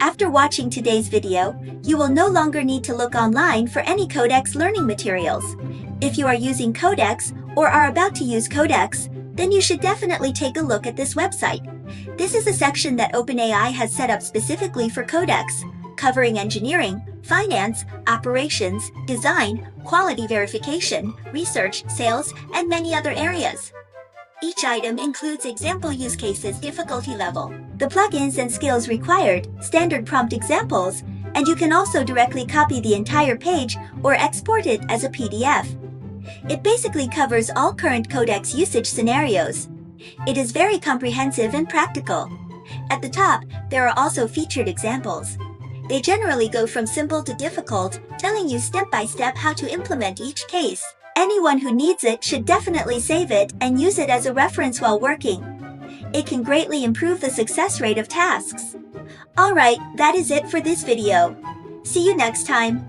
After watching today's video, you will no longer need to look online for any Codex learning materials. If you are using Codex or are about to use Codex, then you should definitely take a look at this website. This is a section that OpenAI has set up specifically for Codex, covering engineering, finance, operations, design, quality verification, research, sales, and many other areas. Each item includes example use cases, difficulty level, the plugins and skills required, standard prompt examples, and you can also directly copy the entire page or export it as a PDF. It basically covers all current Codex usage scenarios. It is very comprehensive and practical. At the top, there are also featured examples. They generally go from simple to difficult, telling you step by step how to implement each case. Anyone who needs it should definitely save it and use it as a reference while working. It can greatly improve the success rate of tasks. Alright, that is it for this video. See you next time.